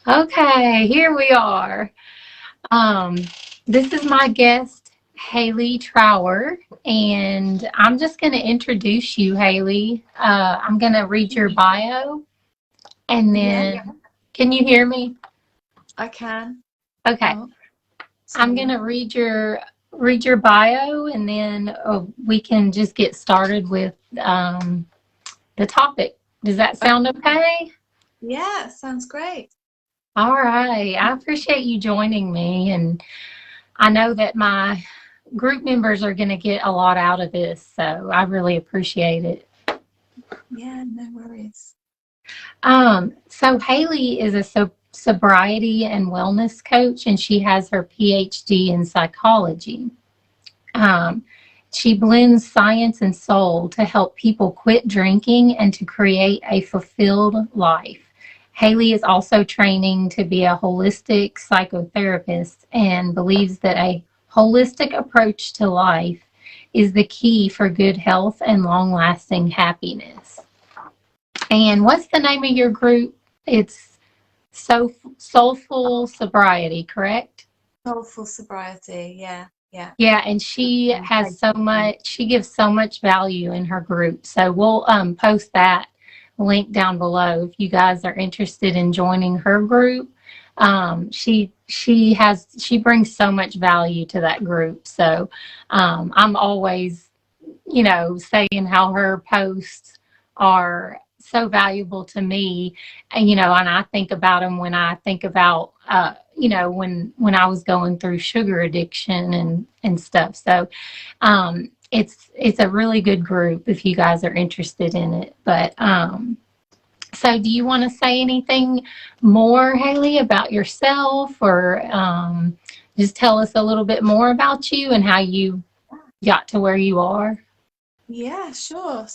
Okay, here we are. Um, this is my guest, Hayley Trower, and I'm just going to introduce you, Hayley. I'm going to read your bio, and Yeah, then, can you hear me? I can. Okay, Oh, I'm going sorry. to read your bio, and then we can just get started with the topic. Does that sound okay? Yeah, sounds great. All right. I appreciate you joining me, and I know that my group members are going to get a lot out of this, so I really appreciate it. Yeah, no worries. So Haley is a sobriety and wellness coach, and she has her PhD in psychology. Um, she blends science and soul to help people quit drinking and to create a fulfilled life. Haley is also training to be a holistic psychotherapist and believes that a holistic approach to life is the key for good health and long lasting happiness. And what's the name of your group? It's Soulful Sobriety, correct? Soulful sobriety. Yeah, yeah. Yeah, and she has so Basically. much, she gives so much value in her group. So we'll post that link down below if you guys are interested in joining her group. She brings so much value to that group. So I'm always, saying how her posts are so valuable to me, and and I think about them when I think about when I was going through sugar addiction and stuff. So it's a really good group if you guys are interested in it. But so do you want to say anything more, Haley, about yourself, or just tell us a little bit more about you and how you got to where you are? Yeah, sure.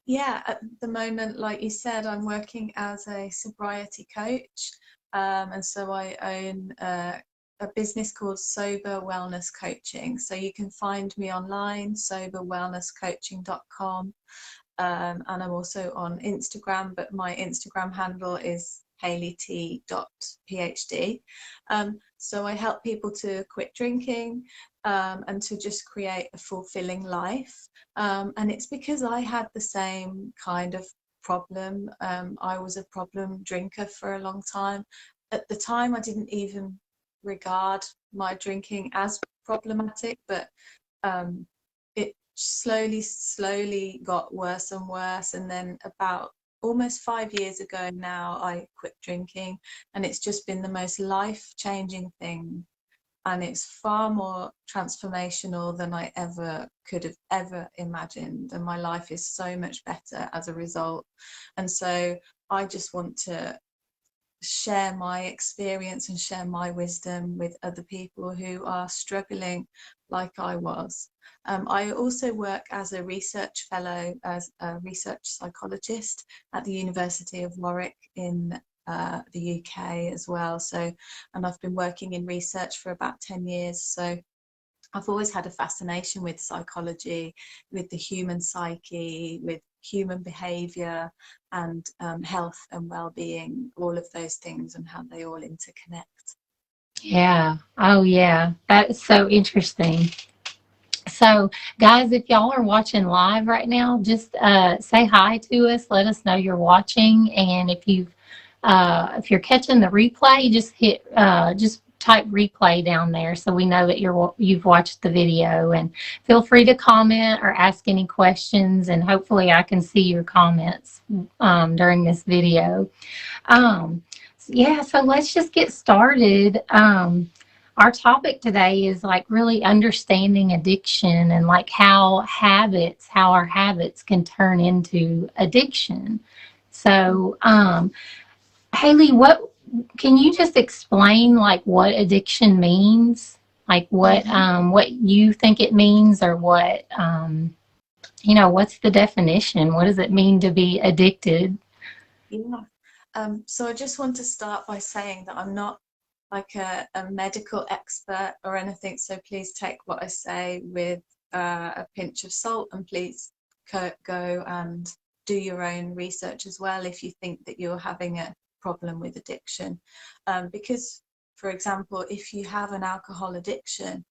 Yeah, at the moment, like you said, I'm working as a sobriety coach. And so I own a business called Sober Wellness Coaching. So you can find me online, soberwellnesscoaching.com. And I'm also on Instagram, but my Instagram handle is hayleyt.phd. So I help people to quit drinking and to just create a fulfilling life. And it's because I had the same kind of problem. I was a problem drinker for a long time. At the time, I didn't even regard my drinking as problematic, but um, it slowly got worse and worse. And then about almost 5 years ago now, I quit drinking, and it's just been the most life-changing thing. And it's far more transformational than I ever could have ever imagined. And my life is so much better as a result. And so I just want to share my experience and share my wisdom with other people who are struggling like I was. I also work as a research fellow, as a research psychologist at the University of Warwick in the UK as well. And I've been working in research for about 10 years. So I've always had a fascination with psychology, with the human psyche, with human behavior, and health and well-being, all of those things and how they all interconnect. Yeah. Oh, yeah. That is so interesting. So, guys, if y'all are watching live right now, just say hi to us. Let us know you're watching, and if you're catching the replay, just type replay down there so we know that you've watched the video. And feel free to comment or ask any questions, and hopefully, I can see your comments during this video. Um, yeah, so let's just get started. Our topic today is like really understanding addiction and like how our habits can turn into addiction. So, Haley, what can you just explain like what addiction means? Like Mm-hmm. what you think it means, or what's the definition? What does it mean to be addicted? Yeah. So I just want to start by saying that I'm not like a medical expert or anything. So please take what I say with a pinch of salt, and please go and do your own research as well if you think that you're having problem with addiction. Because, for example, if you have an alcohol addiction,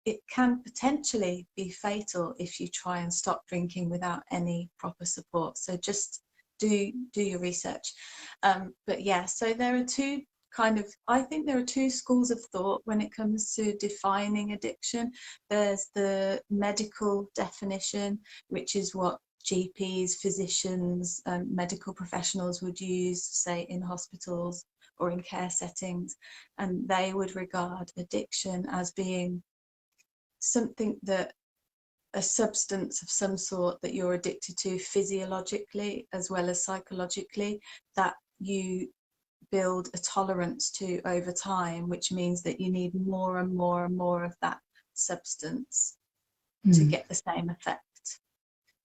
it can potentially be fatal if you try and stop drinking without any proper support. So just do your research. But yeah, so there are two I think there are two schools of thought when it comes to defining addiction. There's the medical definition, which is what GPs, physicians, medical professionals would use, say, in hospitals or in care settings, and they would regard addiction as being something that a substance of some sort that you're addicted to physiologically as well as psychologically, that you build a tolerance to over time, which means that you need more and more and more of that substance to get the same effect.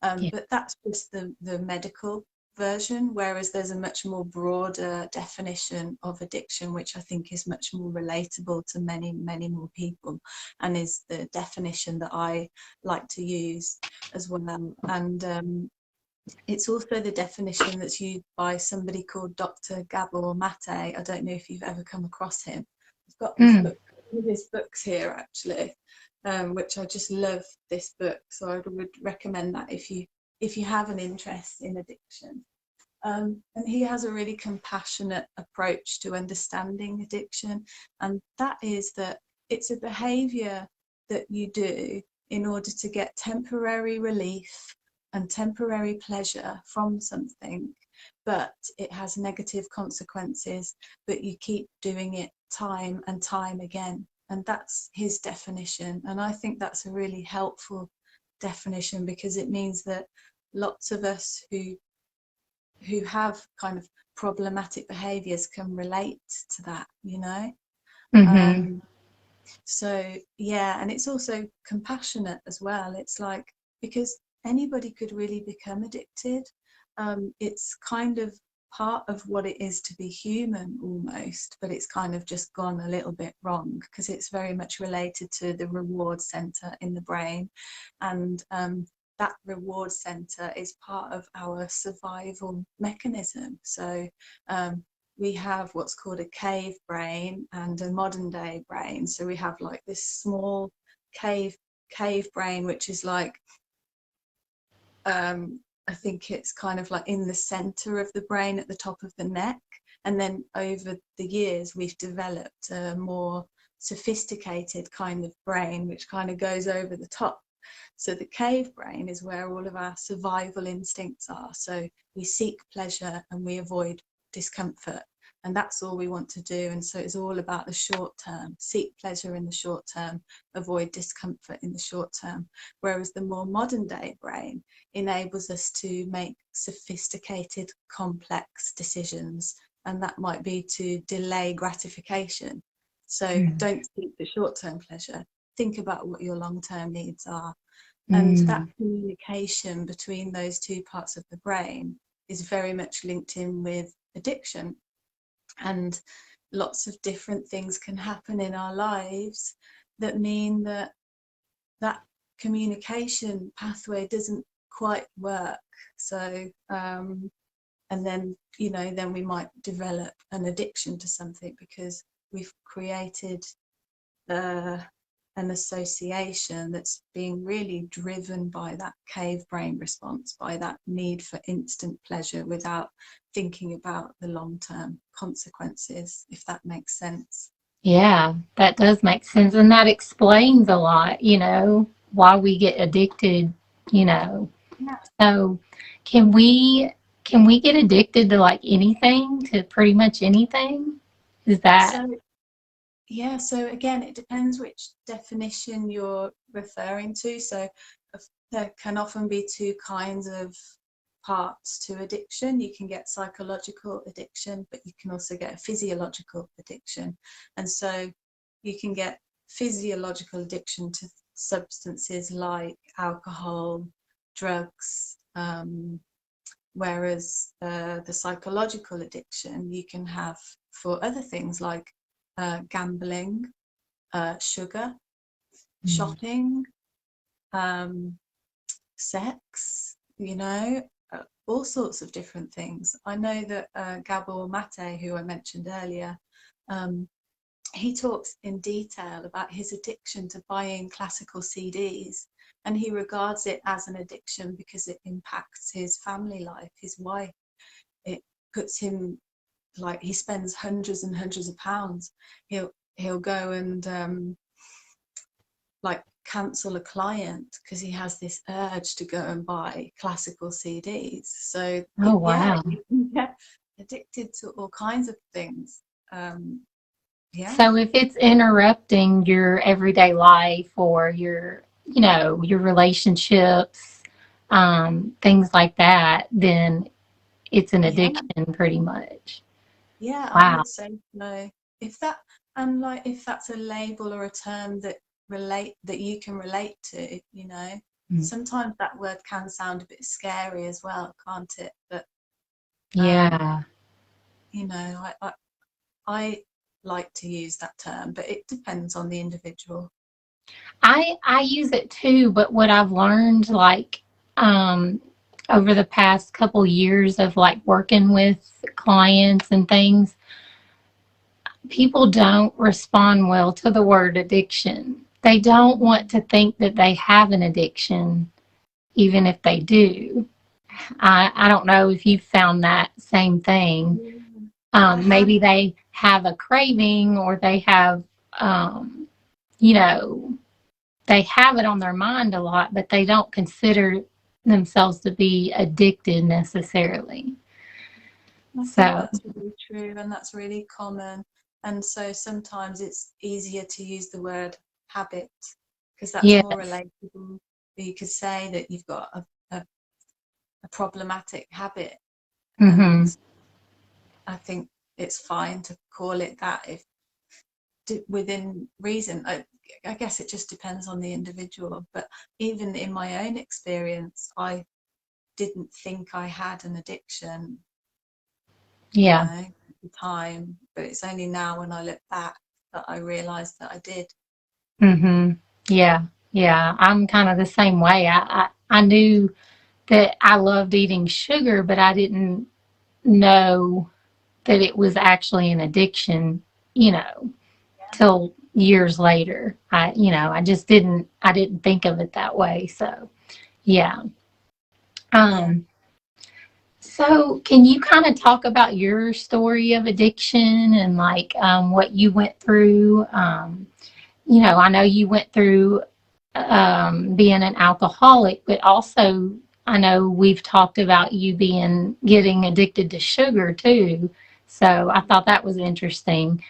Yeah. But that's just the medical version, whereas there's a much more broader definition of addiction, which I think is much more relatable to many, many more people, and is the definition that I like to use as well. And it's also the definition that's used by somebody called Dr. Gabor Mate. I don't know if you've ever come across him. I've got this book, one of his books here actually, which I just love this book. So I would recommend that if you have an interest in addiction. And he has a really compassionate approach to understanding addiction, and that is that it's a behaviour that you do in order to get temporary relief and temporary pleasure from something, but it has negative consequences, but you keep doing it time and time again. And that's his definition. And I think that's a really helpful definition, because it means that lots of us who have kind of problematic behaviors can relate to that, you know. So yeah, and it's also compassionate as well. It's like, because anybody could really become addicted. It's kind of part of what it is to be human almost, but it's kind of just gone a little bit wrong, because it's very much related to the reward center in the brain, and that reward center is part of our survival mechanism. So we have what's called a cave brain and a modern day brain. So we have like this small cave brain, which is like, I think it's kind of like in the center of the brain at the top of the neck. And then over the years, we've developed a more sophisticated kind of brain, which kind of goes over the top. So the cave brain is where all of our survival instincts are. So we seek pleasure and we avoid discomfort. And that's all we want to do. And so it's all about the short term: seek pleasure in the short term, avoid discomfort in the short term. Whereas the more modern day brain enables us to make sophisticated, complex decisions. And that might be to delay gratification. So don't seek the short term pleasure. Think about what your long term needs are. And that communication between those two parts of the brain is very much linked in with addiction. And lots of different things can happen in our lives that mean that that communication pathway doesn't quite work. So and then, you know, then we might develop an addiction to something because we've created an association that's being really driven by that cave brain response, by that need for instant pleasure without thinking about the long-term consequences, if that makes sense. Yeah, that does make sense. And that explains a lot, why we get addicted, you know. Yeah. So can we get addicted to like anything, to pretty much anything? Is that So yeah, so again, it depends which definition you're referring to. So there can often be two kinds of parts to addiction. You can get psychological addiction, but you can also get a physiological addiction. And so you can get physiological addiction to substances like alcohol, drugs, whereas the psychological addiction you can have for other things like gambling, sugar, shopping, sex, all sorts of different things. I know that Gabor Mate, who I mentioned earlier, he talks in detail about his addiction to buying classical CDs, and he regards it as an addiction because it impacts his family life, his wife. It puts him, like, he spends hundreds and hundreds of pounds. He'll go and like cancel a client because he has this urge to go and buy classical CDs. So Oh, yeah, wow. you can get addicted to all kinds of things. Yeah, So if it's interrupting your everyday life or your, your relationships, things like that, then it's an yeah, addiction pretty much. yeah. I Wow. would say no. If that, and like, if that's a label or a term that you can relate to, sometimes that word can sound a bit scary as well, can't it? But um, Yeah. I like to use that term, but it depends on the individual. I use it too, but what I've learned, like, um over the past couple years of like working with clients and things, people don't respond well to the word addiction. They don't want to think that they have an addiction, even if they do. I don't know if you found that same thing. Yeah. I have. Maybe they have a craving, or they have, um, you know, they have it on their mind a lot, but they don't consider themselves to be addicted necessarily. I think So, that's really true, and that's really common. And so sometimes it's easier to use the word habit because that's more yes. relatable. You could say that you've got a problematic habit, and Mm-hmm. I think it's fine to call it that if within reason. I guess it just depends on the individual. But even in my own experience, I didn't think I had an addiction, Yeah. at the time, but it's only now when I look back that I realized that I did. Mm-hmm. Yeah. Yeah. I'm kind of the same way. I knew that I loved eating sugar, but I didn't know that it was actually an addiction, till years later. I just I didn't think of it that way. So, yeah. Yeah. Um, so can you kind of talk about your story of addiction and like what you went through? I know you went through being an alcoholic, but also I know we've talked about you getting addicted to sugar too. So I thought that was interesting.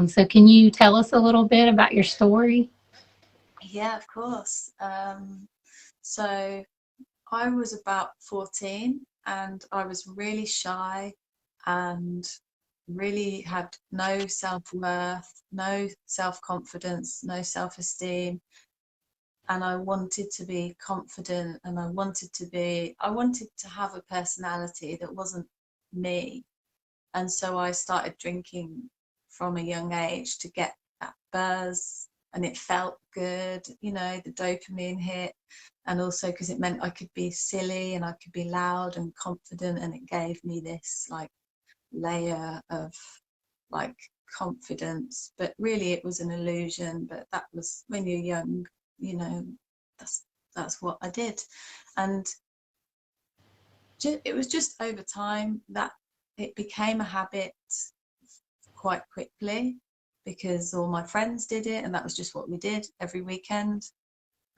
So can you tell us a little bit about your story? Yeah, of course. So I was about 14 and I was really shy and really had no self-worth, no self-confidence, no self-esteem. And I wanted to be confident, and I wanted to have a personality that wasn't me. And so I started drinking from a young age to get that buzz, and it felt good, the dopamine hit. And also because it meant I could be silly and I could be loud and confident, and it gave me this like layer of like confidence. But really it was an illusion. But that was when you're young, you know, that's that's what I did. And it was just over time that it became a habit quite quickly because all my friends did it, and that was just what we did every weekend.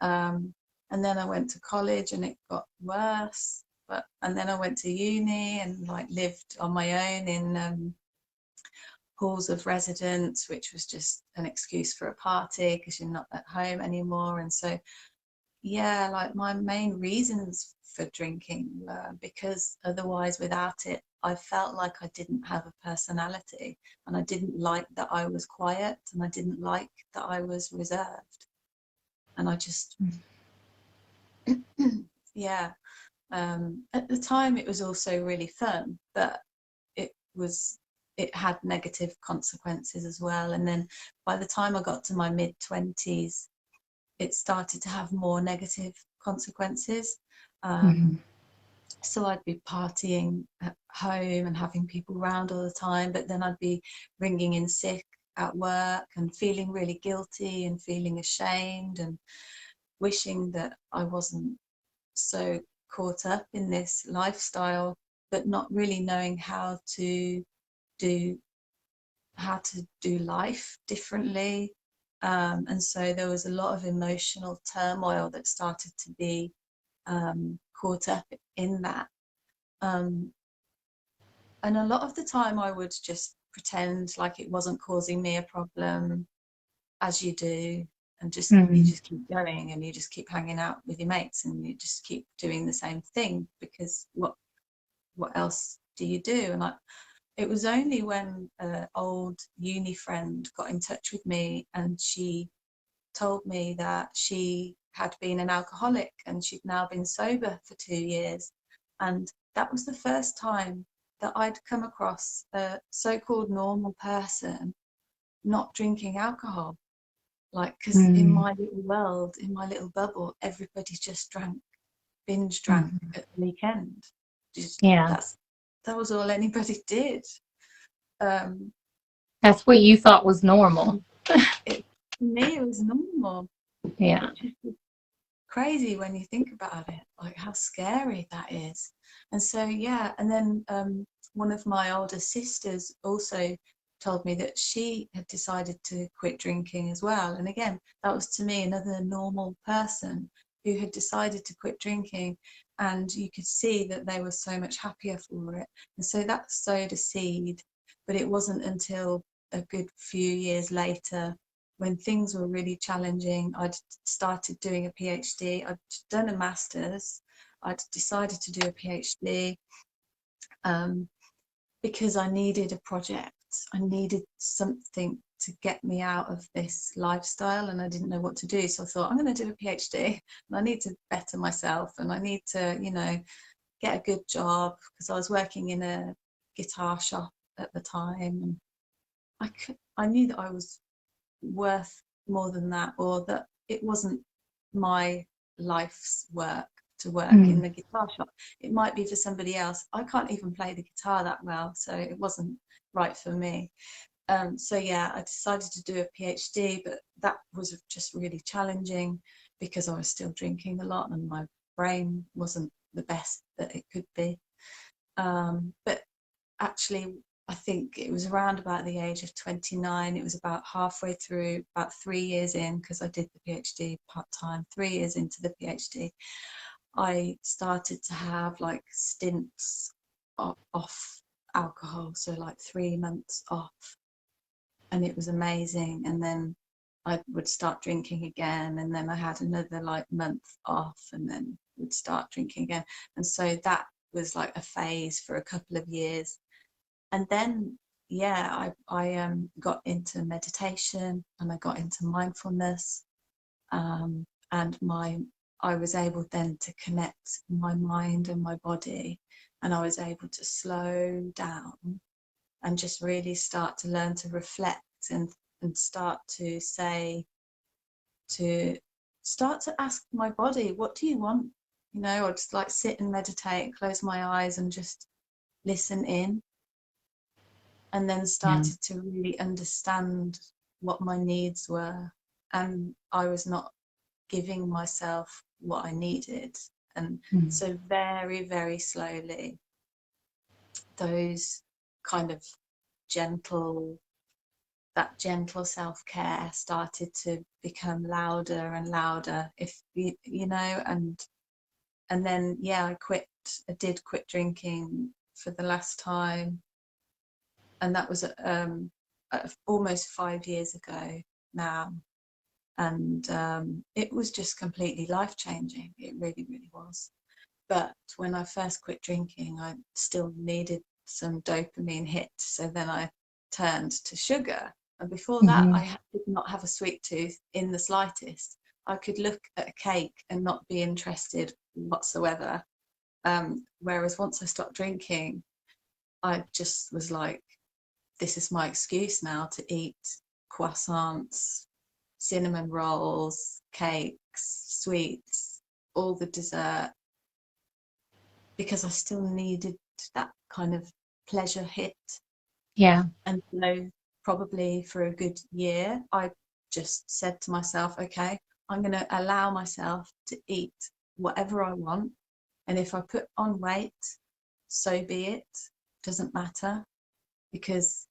Um, and then I went to college and it got worse. And then I went to uni and like lived on my own in halls of residence, which was just an excuse for a party because you're not at home anymore. And so, yeah, like my main reasons for drinking were because otherwise, without it, I felt like I didn't have a personality, and I didn't like that I was quiet, and I didn't like that I was reserved. And I just, yeah. At the time, it was also really fun, but it was it had negative consequences as well. And then by the time I got to my mid 20s, it started to have more negative consequences. Mm-hmm. Um, So I'd be partying at home and having people around all the time, but then I'd be ringing in sick at work and feeling really guilty and feeling ashamed and wishing that I wasn't so caught up in this lifestyle, but not really knowing do how to do life differently. And so there was a lot of emotional turmoil that started to be caught up in that. Um, and a lot of the time I would just pretend like it wasn't causing me a problem, as you do, and you Mm. just keep going and you just keep hanging out with your mates and you just keep doing the same thing, because what else do you do? And it was only when an old uni friend got in touch with me and she told me that she had been an alcoholic and she'd now been sober for 2 years. And that was the first time that I'd come across a so-called normal person not drinking alcohol. Like, because in Mm. my little world, in my little bubble, everybody just drank, binge drank Mm. at the weekend. Just Yeah, that was all anybody did. Um, that's what you thought was normal. it For me, it was normal, Yeah. which is crazy when you think about it, like how scary that is. And so, yeah, and then one of my older sisters also told me that she had decided to quit drinking as well. And again, that was to me another normal person who had decided to quit drinking, and you could see that they were so much happier for it. And so that sowed a seed, but it wasn't until a good few years later, when things were really challenging. I'd started doing a PhD, I'd done a master's, I'd decided to do a PhD, um, because I needed a project. I needed something to get me out of this lifestyle, and I didn't know what to do. So I thought, I'm going to do a PhD and I need to better myself and I need to, get a good job, because I was working in a guitar shop at the time, and I knew that I was worth more than that, or that it wasn't my life's work to work in Mm. the guitar shop. It might be for somebody else. I can't even play the guitar that well, so it wasn't right for me. So yeah, I decided to do a PhD, but that was just really challenging because I was still drinking a lot and my brain wasn't the best that it could be. But actually, I think it was around about the age of 29. It was about halfway through, about 3 years in, because I did the PhD part-time. 3 years into the PhD, I started to have like stints off alcohol, so like 3 months off, and it was amazing. And then I would start drinking again, and then I had another like month off, and then would start drinking again. And so that was like a phase for a couple of years. And then, yeah, I got into meditation and I got into mindfulness, and my I was able then to connect my mind and my body, and I was able to slow down and just really start to learn to reflect, and to start to ask my body, what do you want? Or just like sit and meditate, close my eyes and just listen in, and then Yeah. started to really understand what my needs were. And I was not giving myself what I needed. And Mm. so, very, very slowly, those kind of gentle, that gentle self-care started to become louder and louder, if and then, yeah, I did quit drinking for the last time, and that was almost 5 years ago now. And it was just completely life changing. It really, really was. But when I first quit drinking, I still needed some dopamine hit. So then I turned to sugar. And before that, Mm-hmm. did not have a sweet tooth in the slightest. I could look at a cake and not be interested whatsoever. Whereas once I stopped drinking, I just was like, this is my excuse now to eat croissants, cinnamon rolls, cakes, sweets, all the dessert. because I still needed that kind of pleasure hit. Yeah. And so probably for a good year, I just said to myself, okay, I'm going to allow myself to eat whatever I want. And if I put on weight, so be it. Doesn't matter, because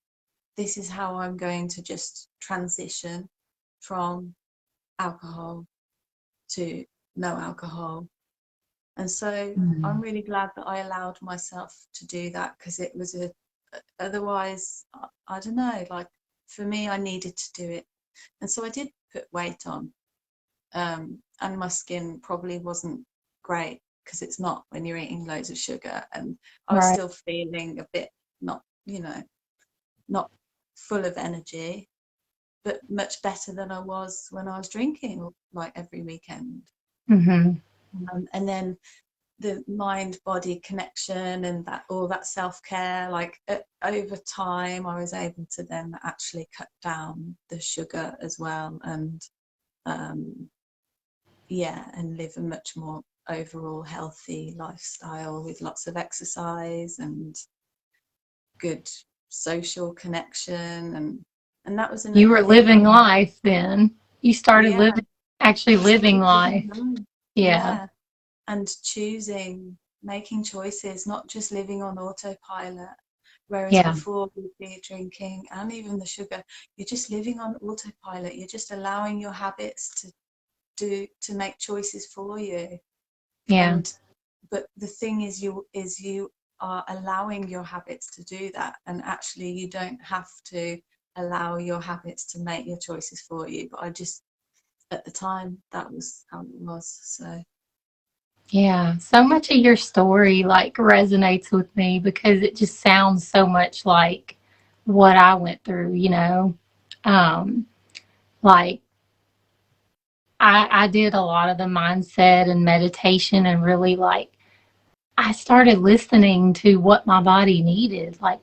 this is how I'm going to just transition from alcohol to no alcohol. And so I'm Mm. really glad that I allowed myself to do that, because it was otherwise, I don't know, like for me, I needed to do it. And so I did put weight on, and my skin probably wasn't great, because it's not when you're eating loads of sugar. And I was Right. still feeling a bit not, not full of energy, but much better than I was when I was drinking like every weekend. Mm-hmm. And then the mind body connection and that all that self-care, like over time I was able to then actually cut down the sugar as well, and um yeah, and live a much more overall healthy lifestyle with lots of exercise and good social connection. And that was You another were thing. living life then. You started Yeah, living, actually I living started living life. life. Yeah. Yeah, and choosing, making choices, not just living on autopilot. Whereas Yeah. before with the drinking and even the sugar, you're just living on autopilot. You're just allowing your habits to make choices for you. Yeah. And but the thing is, you are allowing your habits to do that, and actually you don't have to allow your habits to make your choices for you. But I just, at the time, that was how it was. So Yeah. So much of your story like resonates with me because it just sounds so much like what I went through, you know. Um, like I did a lot of the mindset and meditation and really like I started listening to what my body needed. Like,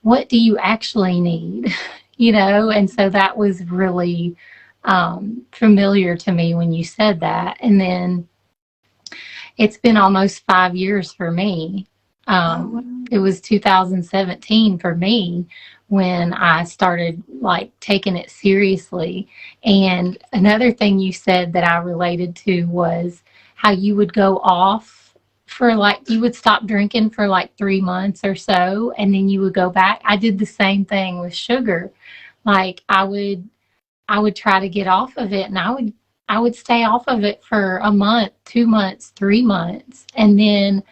what do you actually need? You know, and so that was really familiar to me when you said that. And then it's been almost 5 years for me. oh wow. It was 2017 for me when I started like taking it seriously. And another thing you said that I related to was how you would go off for like, you would stop drinking for like 3 months or so, and then you would go back. I did the same thing with sugar. Like I would try to get off of it, and I would stay off of it for a month, 2 months, 3 months, and then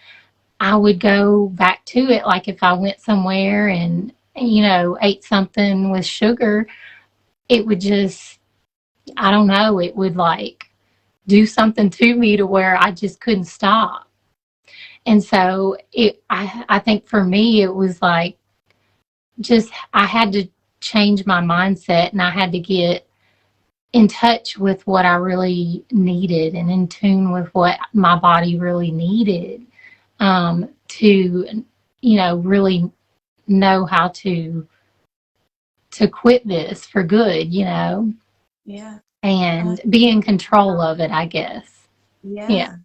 I would go back to it. Like if I went somewhere and ate something with sugar, it would just, I don't know, it would like do something to me to where I just couldn't stop. And so I think for me it was like just I had to change my mindset, and I had to get in touch with what I really needed and in tune with what my body really needed, to, really know how to quit this for good, Yeah. And I and think be in control about, of it, I guess. Yeah. yeah,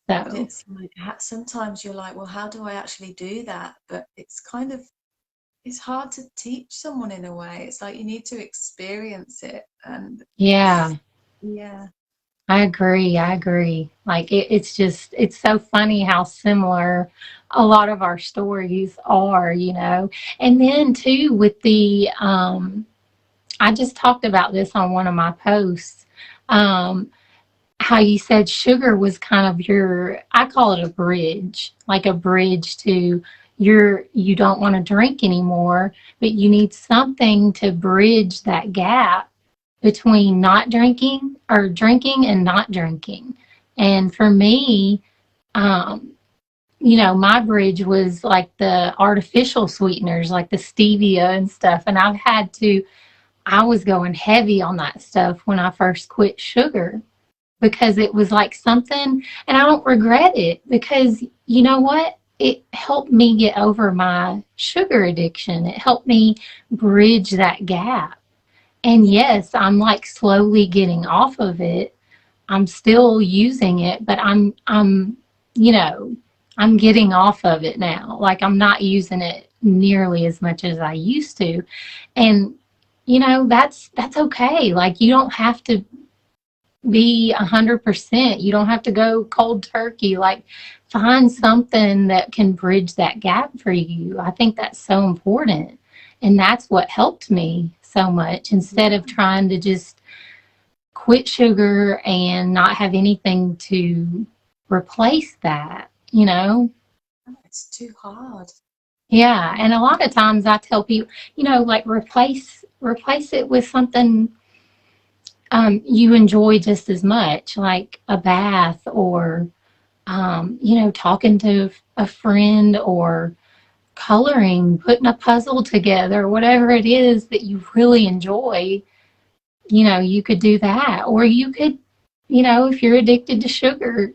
but So, it's like sometimes you're like, well, how do I actually do that? But it's kind of, it's hard to teach someone in a way. It's like you need to experience it. And yeah, yeah, I agree. I agree. Like it's just, it's so funny how similar a lot of our stories are, And then too with I just talked about this on one of my posts. Um, how you said sugar was kind of I call it a bridge, like a bridge to you don't want to drink anymore, but you need something to bridge that gap between not drinking or drinking and not drinking. And for me, um, my bridge was like the artificial sweeteners, like the stevia and stuff. And I was going heavy on that stuff when I first quit sugar because it was like something, and I don't regret it because you know what? It helped me get over my sugar addiction. It helped me bridge that gap. And yeah, yes, I'm like slowly getting off of it. I'm still using it, but I'm you know, I'm getting off of it now. Like I'm not using it nearly as much as I used to. And that's okay. Like you don't have to be 100%. You don't have to go cold turkey. Like find something that can bridge that gap for you. I think that's so important. And that's what helped me so much instead of trying to just quit sugar and not have anything to replace that. It's too hard. Yeah, and a lot of times I tell people, like replace it with something you enjoy just as much, like a bath or talking to a friend or coloring, putting a puzzle together, whatever it is that you really enjoy. You could do that, or you could, if you're addicted to sugar,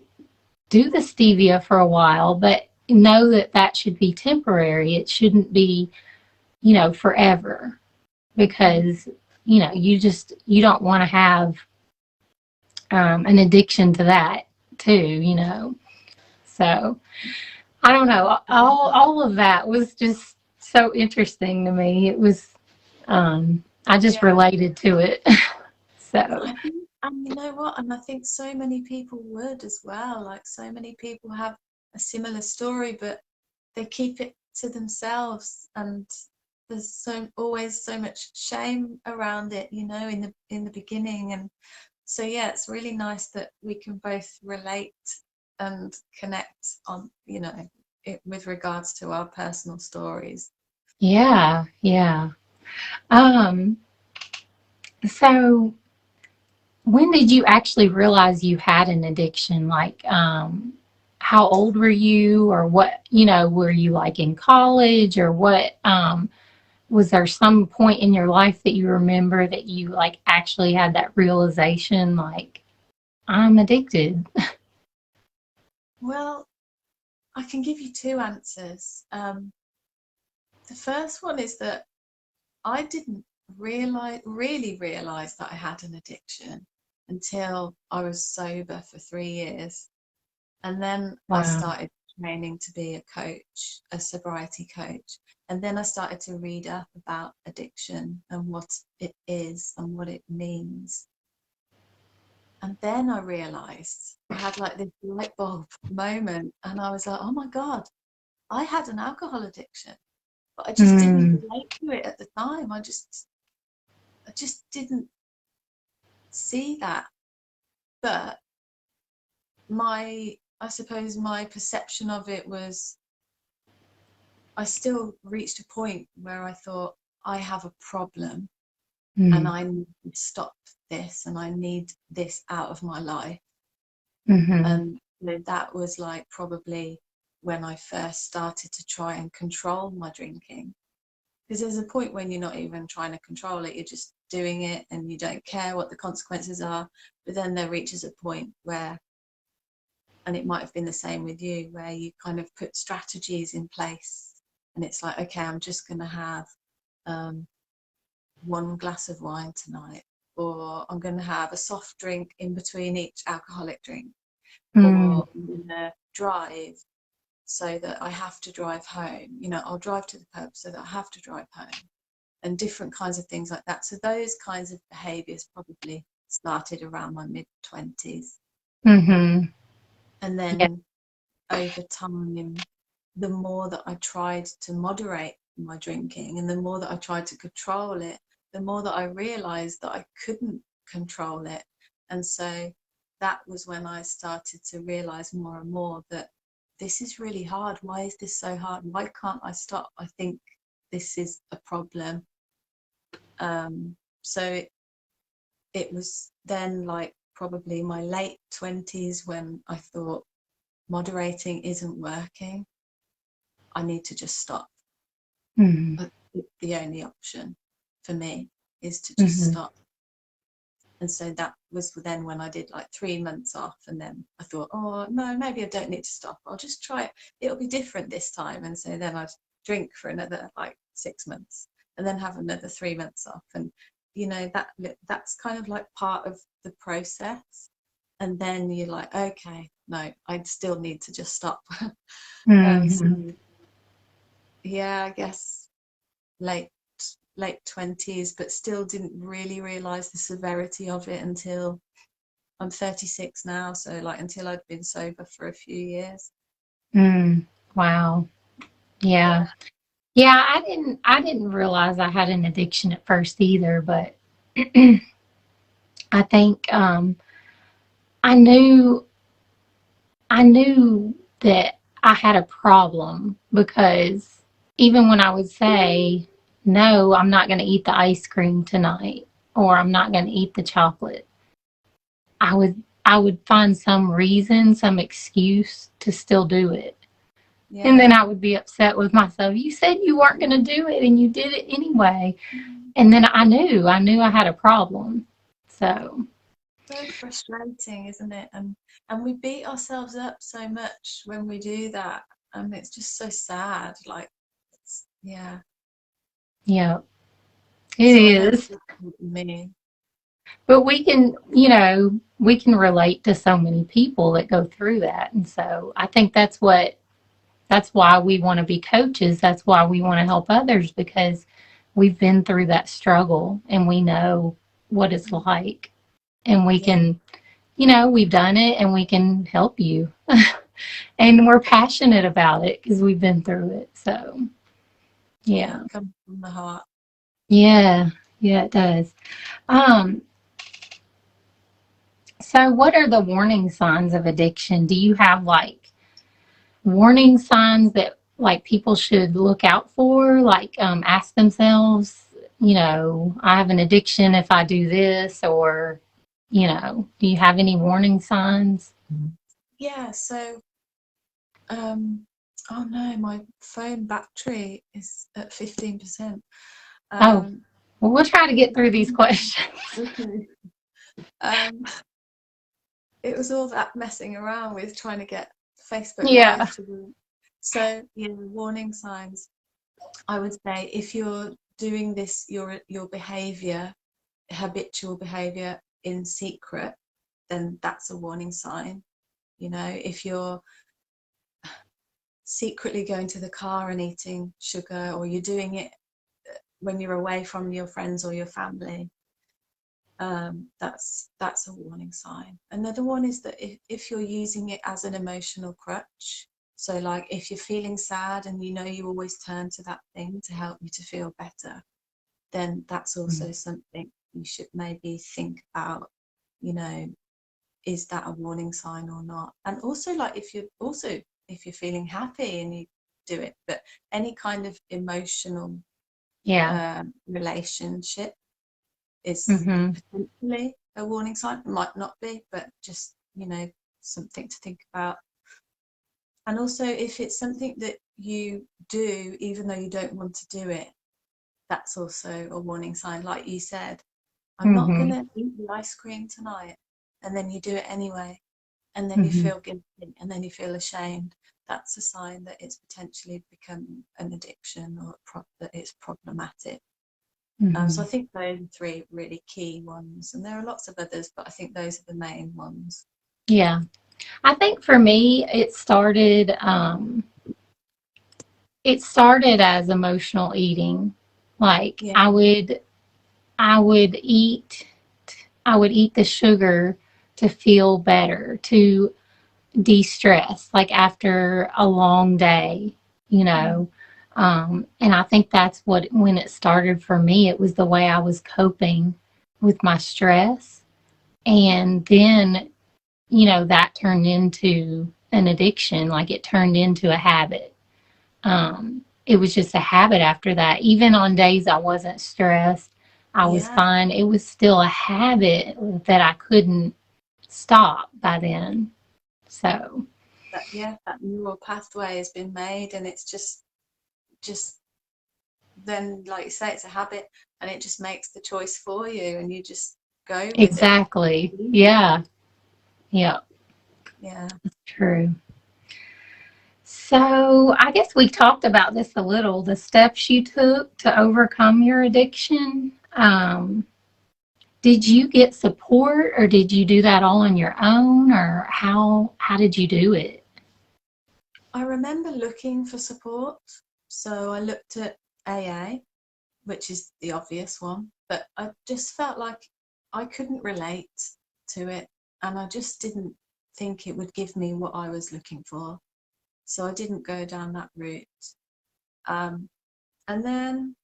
do the stevia for a while, but know that that should be temporary. It shouldn't be, forever because, you don't want to have an addiction to that too. So I don't know. All of that was just so interesting to me. It was, I just Yeah. related to it. So, I think, and you know what? And I think so many people would as well. Like so many people have a similar story, but they keep it to themselves, and there's always so much shame around it, in the beginning. And so yeah, it's really nice that we can both relate and connect on, with regards to our personal stories. yeah, yeah. Um, so when did you actually realize you had an addiction? Like, how old were you, or what, were you like in college, or what, was there some point in your life that you remember that you like actually had that realization, like, I'm addicted? Well, I can give you two answers. The first one is that I didn't really realize that I had an addiction until I was sober for 3 years. And then I Wow. started training to be a coach, a sobriety coach. And then I started to read up about addiction and what it is and what it means. And then I realized I had like this light bulb moment, and I was like, oh my God, I had an alcohol addiction, but I just didn't Mm, relate to it at the time. I just didn't see that. But I suppose my perception of it was, I still reached a point where I thought, I have a problem and mm, I need to stop this and I need this out of my life. mm-hmm, And that was like probably when I first started to try and control my drinking. Because there's a point when you're not even trying to control it, you're just doing it and you don't care what the consequences are. But then there reaches a point where, and it might have been the same with you, where you kind of put strategies in place and it's like, okay, I'm just going to have um, one glass of wine tonight, or I'm going to have a soft drink in between each alcoholic drink, mm, or I'm going to drive so that I have to drive home. I'll drive to the pub so that I have to drive home, and different kinds of things like that. So those kinds of behaviors probably started around my mid-20s. mm-hmm. And Yeah. then over time, the more that I tried to moderate my drinking and the more that I tried to control it, the more that I realized that I couldn't control it. And so that was when I started to realize more and more that this is really hard. Why is this so hard? Why can't I stop? I think this is a problem. So it was then like probably my late 20s when I thought moderating isn't working. I need to just stop. Mm-hmm, The only option for me is to just mm-hmm, stop. And so that was then when I did like 3 months off. And then I thought, oh, no, maybe I don't need to stop. I'll just try it. It'll be different this time. And so then I'd drink for another like 6 months and then have another 3 months off. And, that's kind of like part of the process. and then you're like, okay, no, I still need to just stop. So Mm-hmm. yeah, I guess late 20s, but still didn't really realize the severity of it until I'm 36 now, so like until I'd been sober for a few years. Wow. Yeah. Yeah. Yeah, I didn't realize I had an addiction at first either, but I think I knew I knew that I had a problem because even when I would say, no, I'm not going to eat the ice cream tonight or I'm not going to eat the chocolate, I would find some reason, some excuse to still do it. And Yeah. then I would be upset with myself. You said you weren't going to do it and you did it anyway. Mm. And then I knew I had a problem. So, So frustrating, isn't it? And we beat ourselves up so much when we do that, and it's just so sad. Like, yeah. yeah, it So I know is. exactly what you mean. But we can relate to so many people that go through that. And so I think that's why we want to be coaches. That's why we want to help others because we've been through that struggle and we know what it's like. And we Yeah, can, we've done it and we can help you. And we're passionate about it because we've been through it. So, yeah, yeah. it comes from the heart. Yeah. Yeah, it does. Um, so what are the warning signs of addiction? Do you have like warning signs that like people should look out for? Like ask themselves, I have an addiction if I do this, or do you have any warning signs? Yeah, so um oh no, my phone battery is at 15%. Oh, Um well, we'll try to get through these questions. okay. Um it was all that messing around with trying to get Facebook Yeah. Live to work. So, yeah, warning signs. I would say if you're doing this, your behavior, habitual behavior in secret, then that's a warning sign. If you're secretly going to the car and eating sugar, or you're doing it when you're away from your friends or your family, that's a warning sign. Another one is that if you're using it as an emotional crutch, so like if you're feeling sad and you always turn to that thing to help you to feel better, then that's also something you should maybe think about, you know, is that a warning sign or not? And also, like, if you're feeling happy and you do it, but any kind of emotional Yeah. relationship is Mm-hmm. potentially a warning sign. It might not be, but just, something to think about. And also, if it's something that you do even though you don't want to do it, that's also a warning sign. Like you said, I'm not going Mm-hmm. to eat the ice cream tonight. And then you do it anyway. And then you Mm-hmm. feel guilty and then you feel ashamed. That's a sign that it's potentially become an addiction, or that it's problematic. So Mm-hmm. I think those are three really key ones. And there are lots of others, but I think those are the main ones. Yeah. I think for me, it started as emotional eating. Like Yeah. I would eat the sugar to feel better, to de-stress, like after a long day, you Mm. know. And I think that's when it started for me, it was the way I was coping with my stress. And then, that turned into an addiction, like it turned into a habit. It was just a habit after that. Even on days I wasn't stressed, I was Yeah. fine. It was still a habit that I couldn't stop by then. So, That neural pathway has been made, and it's just then, like you say, it's a habit, and it just makes the choice for you, and you just go with it. exactly. Yeah. Yeah. Yeah. True. So, I guess we talked about this a little, the steps you took to overcome your addiction. Did you get support or did you do that all on your own, or how did you do it? I remember looking for support. So I looked at AA, which is the obvious one, but I just felt like I couldn't relate to it, and I just didn't think it would give me what I was looking for. So I didn't go down that route. Um, and then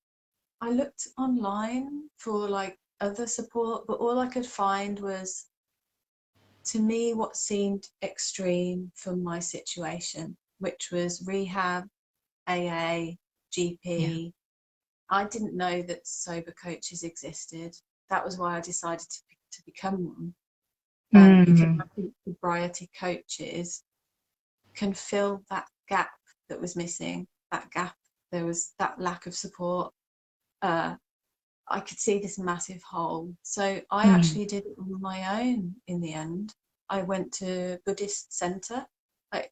I looked online for like other support, but all I could find was, to me, what seemed extreme for my situation, which was rehab, AA, Yeah. GP. I didn't know that sober coaches existed. That was why I decided to become one, because Mm, I think sobriety coaches can fill that gap that was missing, that gap, there was that lack of support. Uh, I could see this massive hole. So I mm, actually did it on my own in the end. I went to Buddhist center.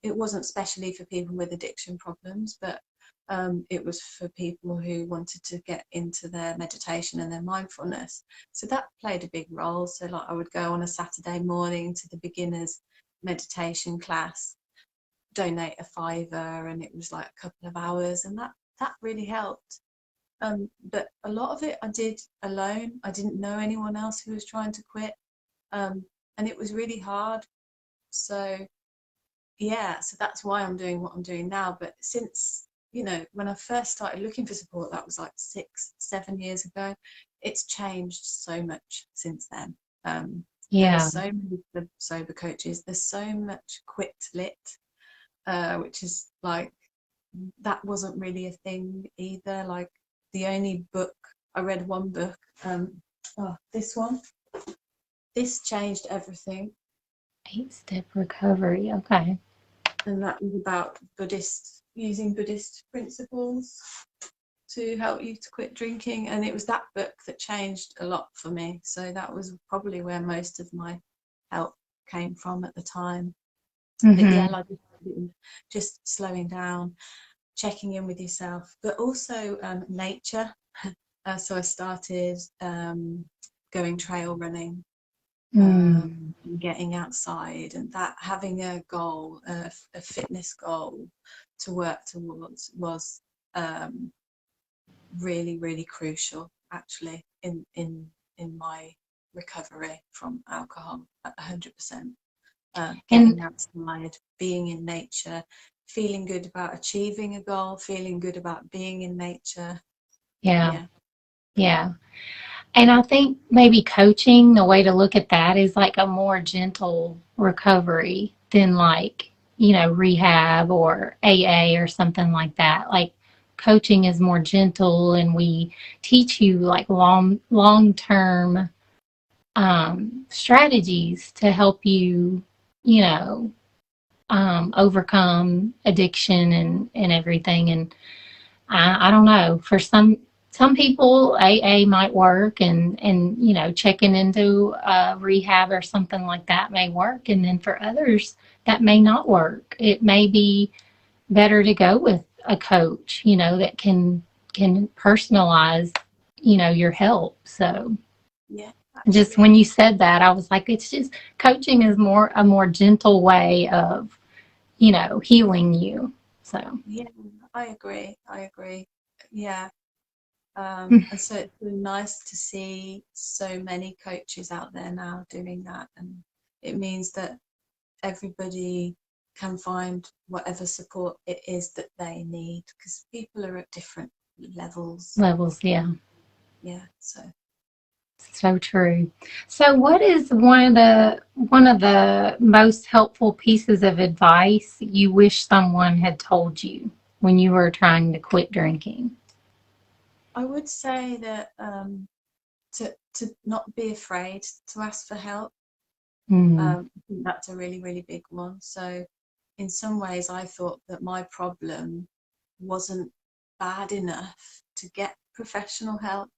It wasn't specially for people with addiction problems, but it was for people who wanted to get into their meditation and their mindfulness. So that played a big role. So like I would go on a Saturday morning to the beginners meditation class, donate a fiver, and it was like a couple of hours, and that really helped. But a lot of it I did alone. I didn't know anyone else who was trying to quit, um, and it was really hard. So yeah, so that's why I'm doing what I'm doing now. But since, when I first started looking for support, that was like 6, 7 years ago. It's changed so much since then. There are yeah. so many sober coaches. There's so much quit lit, which is like, that wasn't really a thing either. Like, the only book I read, one book, this one, this changed everything, 8-step recovery. Okay. and that was about using Buddhist principles to help you to quit drinking, and it was that book that changed a lot for me. So that was probably where most of my help came from at the time. But yeah, Mm-hmm. like, just slowing down, checking in with yourself, but also nature. So I started going trail running, Mm. getting outside, and that having a goal, a fitness goal to work towards, was um, really, really crucial, actually, in my recovery from alcohol at 100%. And Getting outside, being in nature, feeling good about achieving a goal, feeling good about being in nature. yeah, Yeah, yeah. And I think maybe coaching, the way to look at that is like a more gentle recovery than like, rehab or AA or something like that. Like coaching is more gentle and we teach you like long term strategies to help you, you know, overcome addiction and everything. And I don't know. For some people, AA might work, and checking into rehab or something like that may work, and then for others that may not work. It may be better to go with a coach, that can personalize, your help. So yeah, just when absolutely. you said that, I was like, it's just coaching is a more gentle way of healing you. So Yeah, I agree. I agree. Yeah. And so it's really nice to see so many coaches out there now doing that. And it means that everybody can find whatever support it is that they need, because people are at different levels. levels, yeah. Yeah. So So true. So what is one of the most helpful pieces of advice you wish someone had told you when you were trying to quit drinking? I would say that to not be afraid to ask for help. Mm, I think that's a really, really big one. So in some ways, I thought that my problem wasn't bad enough to get professional help,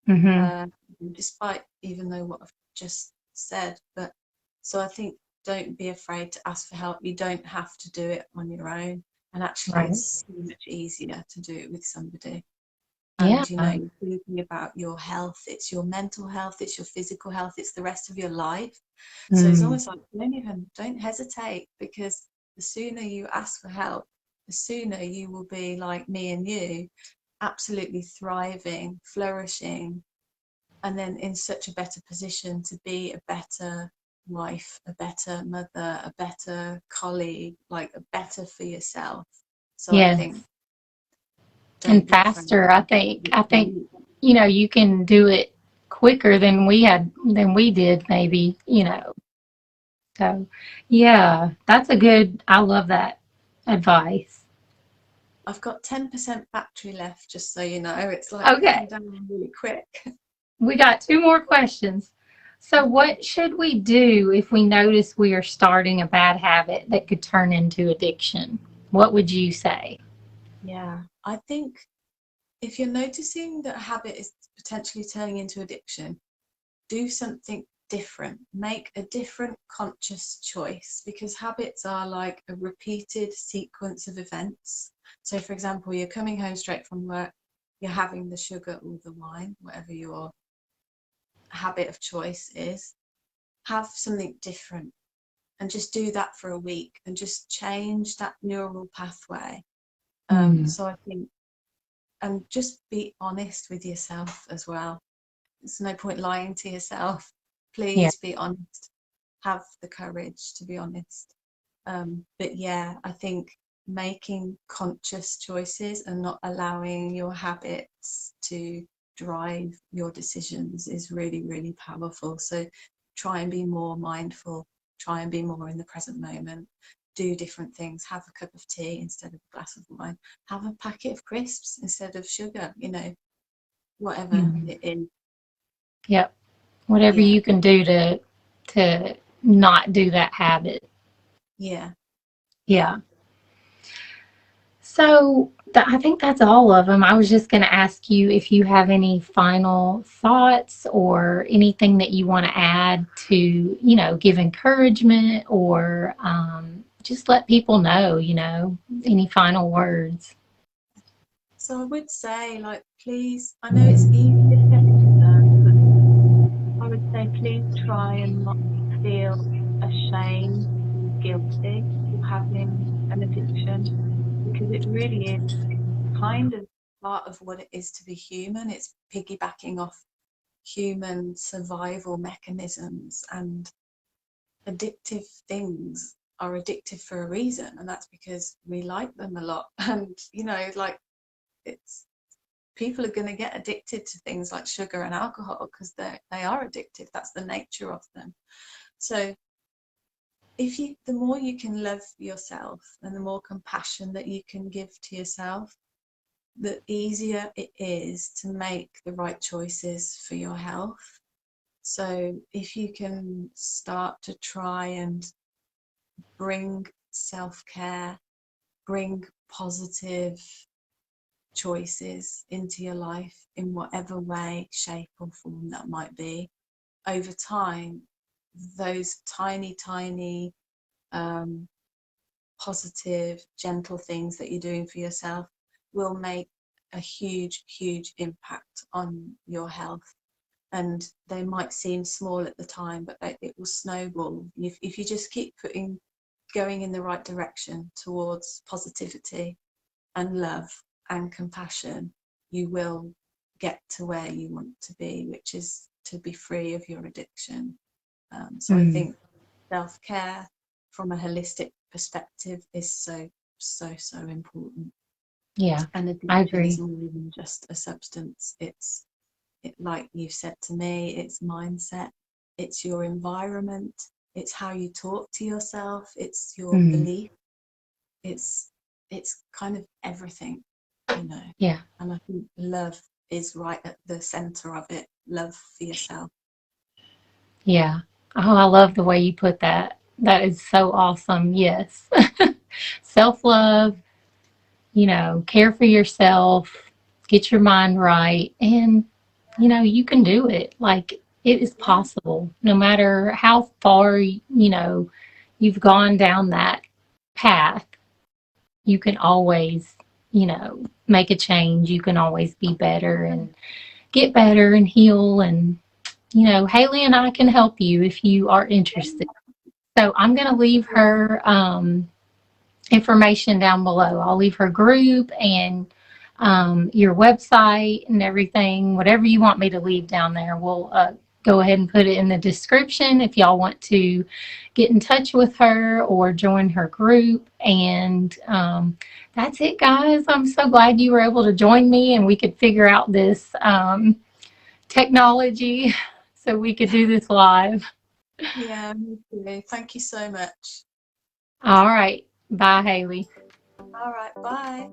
mm-hmm. uh, despite even though what I've just said. But so I think, don't be afraid to ask for help. You don't have to do it on your own. And actually, Right. it's so much easier to do it with somebody. Yeah. And you're thinking about your health, it's your mental health, it's your physical health, it's the rest of your life. So it's Mm. almost like don't hesitate, because the sooner you ask for help, the sooner you will be like me and you, absolutely thriving, flourishing, and then in such a better position to be a better wife, a better mother, a better colleague, like a better for yourself. So I think Yes. don't And be afraid faster. I think. I think you can do it quicker than we did maybe. So, yeah, that's a good. I love that advice. I've got 10% battery left, just so you know. It's like Okay, cutting down really quick. we got two more questions. So, what should we do if we notice we are starting a bad habit that could turn into addiction? What would you say? Yeah, I think if you're noticing that a habit is potentially turning into addiction, do something different. Make a different conscious choice, because habits are like a repeated sequence of events. So, for example, you're coming home straight from work, you're having the sugar or the wine, whatever your habit of choice is. Have something different and just do that for a week and just change that neural pathway. Mm, So I think, and just be honest with yourself as well. There's no point lying to yourself. yeah. Please be honest. Have the courage to be honest. But yeah, I think making conscious choices and not allowing your habits to drive your decisions is really, really powerful. So try and be more mindful, try and be more in the present moment, do different things, have a cup of tea instead of a glass of wine, have a packet of crisps instead of sugar, whatever Mm, it is. yep. Whatever Yeah, you can do to not do that habit. yeah, yeah. Yeah. So I think that's all of them. I was just going to ask you if you have any final thoughts or anything that you want to add to give encouragement or just let people know, any final words. So I would say, like, please, I know it's easier said than done, but I would say please try and not feel ashamed or guilty for having an addiction, because it really is kind of part of what it is to be human. It's piggybacking off human survival mechanisms, and addictive things are addictive for a reason, and that's because we like them a lot. And, like, it's people are going to get addicted to things like sugar and alcohol because they are addictive. That's the nature of them. So the more you can love yourself and the more compassion that you can give to yourself, the easier it is to make the right choices for your health. So if you can start to try and bring self-care, bring positive choices into your life in whatever way, shape, or form that might be, over time, those tiny, tiny, um, positive, gentle things that you're doing for yourself will make a huge, huge impact on your health. And they might seem small at the time, but it will snowball if you just keep going in the right direction towards positivity and love and compassion. You will get to where you want to be, which is to be free of your addiction. So I Mm, think self-care from a holistic perspective is so, so, so important. yeah, And I addiction is agree. more than just a substance. Like you've said to me, it's mindset, it's your environment, it's how you talk to yourself, it's your Mm, belief, it's it's kind of everything. yeah, And I think love is right at the center of it. Love for yourself. yeah. Oh, I love the way you put that. That is so awesome. Yes. Self love, care for yourself, get your mind right, and you can do it. Like it is Yeah, possible, no matter how far you've gone down that path, you can always, you know, make a change. You can always be better and get better and heal. And, Hayley and I can help you if you are interested. So I'm going to leave her information down below. I'll leave her group and your website and everything. Whatever you want me to leave down there, we'll go ahead and put it in the description if y'all want to get in touch with her or join her group. And that's it, guys. I'm so glad you were able to join me and we could figure out this technology so we could do this live. Yeah, me too. Thank you so much. All right. Bye, Hayley. All right, bye.